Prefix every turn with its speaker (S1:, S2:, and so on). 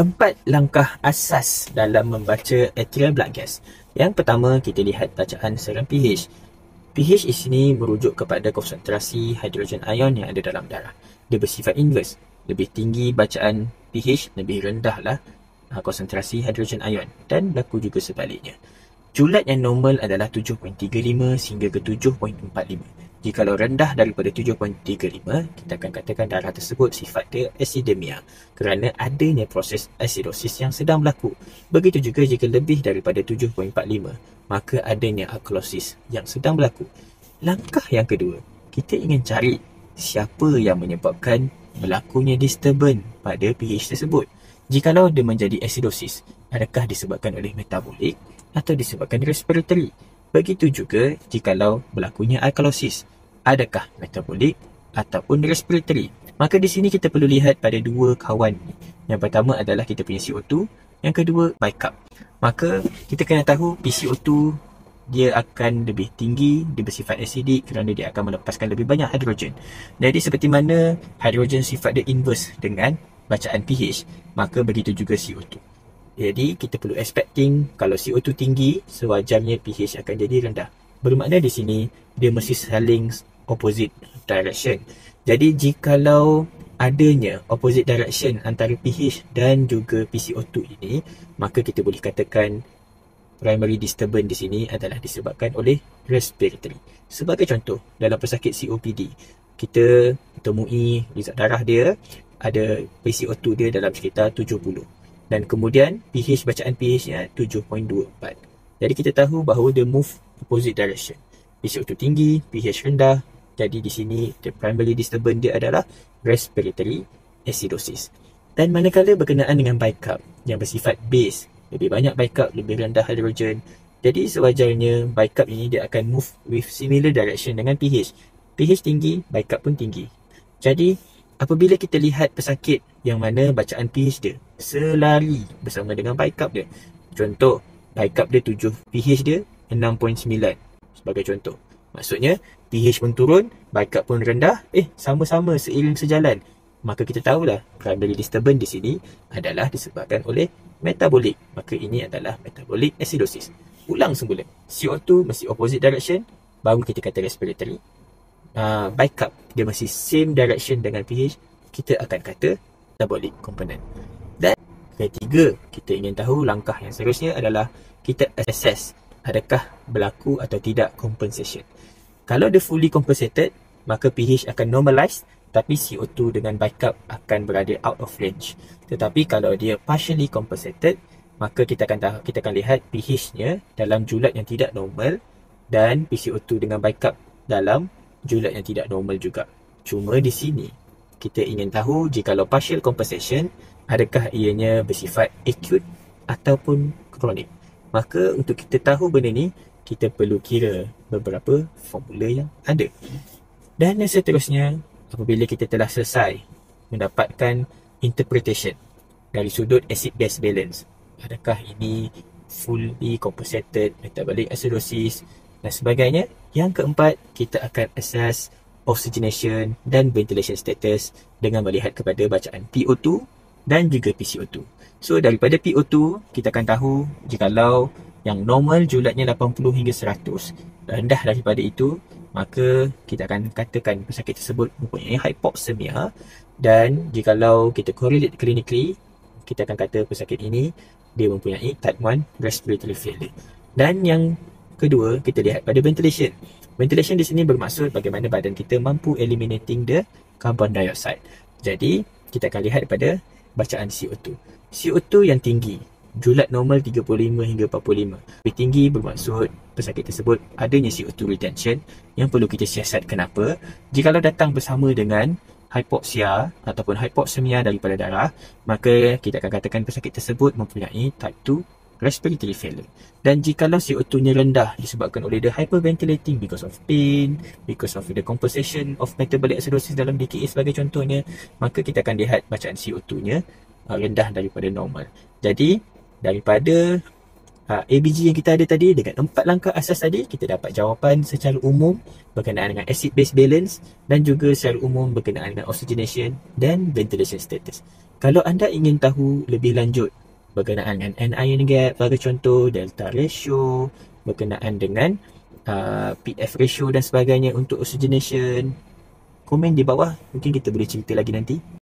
S1: 4 langkah asas dalam membaca arterial blood gas. Yang pertama, kita lihat bacaan serum pH. pH di sini merujuk kepada konsentrasi hidrogen ion yang ada dalam darah. Dia bersifat inverse. Lebih tinggi bacaan pH, lebih rendahlah konsentrasi hidrogen ion, dan berlaku juga sebaliknya. Julat yang normal adalah 7.35 sehingga ke 7.45. Jikalau rendah daripada 7.35, kita akan katakan darah tersebut sifat dia acidemia kerana adanya proses acidosis yang sedang berlaku. Begitu juga jika lebih daripada 7.45, maka adanya alkalosis yang sedang berlaku. Langkah yang kedua, kita ingin cari siapa yang menyebabkan berlakunya disturbance pada pH tersebut. Jikalau dia menjadi acidosis, adakah disebabkan oleh metabolik atau disebabkan respiratory? Begitu juga jikalau berlakunya alkalosis, adakah metabolik ataupun respiratory? Maka di sini kita perlu lihat pada dua kawan. Yang pertama adalah kita punya CO2, yang kedua bicarb. Maka kita kena tahu PCO2 dia akan lebih tinggi, dia bersifat asidik kerana dia akan melepaskan lebih banyak hidrogen. Jadi seperti mana hidrogen sifat dia inverse dengan bacaan pH, maka begitu juga CO2. Jadi kita perlu expecting kalau CO2 tinggi, sewajarnya pH akan jadi rendah. Bermakna di sini dia mesti saling opposite direction. Jadi jikalau adanya opposite direction antara pH dan juga PCO2 ini, maka kita boleh katakan primary disturbance di sini adalah disebabkan oleh respiratory. Sebagai contoh, dalam pesakit COPD, kita temui result darah dia ada PCO2 dia dalam sekitar 70. Dan kemudian pH, bacaan pH-nya 7.24. Jadi kita tahu bahawa dia move opposite direction. PCO2 tinggi, pH rendah. Jadi di sini the primary disturbance dia adalah respiratory acidosis. Dan manakala berkenaan dengan bicarb yang bersifat base, lebih banyak bicarb, lebih rendah hidrogen. Jadi sewajarnya bicarb ini dia akan move with similar direction dengan pH. pH tinggi, bicarb pun tinggi. Jadi apabila kita lihat pesakit yang mana bacaan pH dia selari bersama dengan bicarb dia. Contoh, bicarb dia 7, pH dia 6.9 sebagai contoh. Maksudnya pH pun turun, bicarb pun rendah, sama-sama seiring sejalan. Maka kita tahulah primary disturbance di sini adalah disebabkan oleh metabolik. Maka ini adalah metabolic acidosis. Ulang semula. CO2 mesti opposite direction, baru kita kata respiratory. Bicarb dia masih same direction dengan pH, kita akan kata metabolic component. Dan ketiga, kita ingin tahu langkah yang seterusnya adalah kita assess adakah berlaku atau tidak compensation. Kalau dia fully compensated, maka pH akan normalize, tapi CO2 dengan bicarb akan berada out of range. Tetapi kalau dia partially compensated, maka kita akan lihat pH-nya dalam julat yang tidak normal dan PCO2 dengan bicarb dalam julat yang tidak normal juga. Cuma di sini kita ingin tahu jikalau partial compensation, adakah ianya bersifat acute ataupun kronik. Maka untuk kita tahu benda ni, kita perlu kira beberapa formula yang ada. Dan yang seterusnya, apabila kita telah selesai mendapatkan interpretation dari sudut acid-base balance, adakah ini fully compensated, metabolic acidosis dan sebagainya. Yang keempat, kita akan assess oxygenation dan ventilation status dengan melihat kepada bacaan PO2 dan juga PCO2. So daripada PO2, kita akan tahu jikalau yang normal julatnya 80 hingga 100, rendah daripada itu, maka kita akan katakan pesakit tersebut mempunyai hypoxemia. Dan jikalau kita correlate clinically, kita akan kata pesakit ini dia mempunyai type 1 respiratory failure. Dan yang kedua, kita lihat pada ventilation. Ventilation di sini bermaksud bagaimana badan kita mampu eliminating the carbon dioxide. Jadi kita akan lihat pada bacaan CO2. CO2 yang tinggi, julat normal 35 hingga 45. Lebih tinggi bermaksud pesakit tersebut adanya CO2 retention yang perlu kita siasat. Kenapa? Jikalau datang bersama dengan hypoxia ataupun hypoxemia daripada darah, maka kita akan katakan pesakit tersebut mempunyai type 2 respiratory failure. Dan jikalau CO2-nya rendah disebabkan oleh the hyperventilating because of pain, because of the compensation of metabolic acidosis dalam DKA sebagai contohnya, maka kita akan lihat bacaan CO2-nya rendah daripada normal. Jadi daripada ABG yang kita ada tadi, dengan 4 langkah asas tadi, kita dapat jawapan secara umum berkenaan dengan acid base balance dan juga secara umum berkenaan dengan oxygenation dan ventilation status. Kalau anda ingin tahu lebih lanjut berkenaan dengan anion gap, bagi contoh delta ratio, berkenaan dengan PF ratio dan sebagainya untuk oxygenation, komen di bawah, mungkin kita boleh cerita lagi nanti.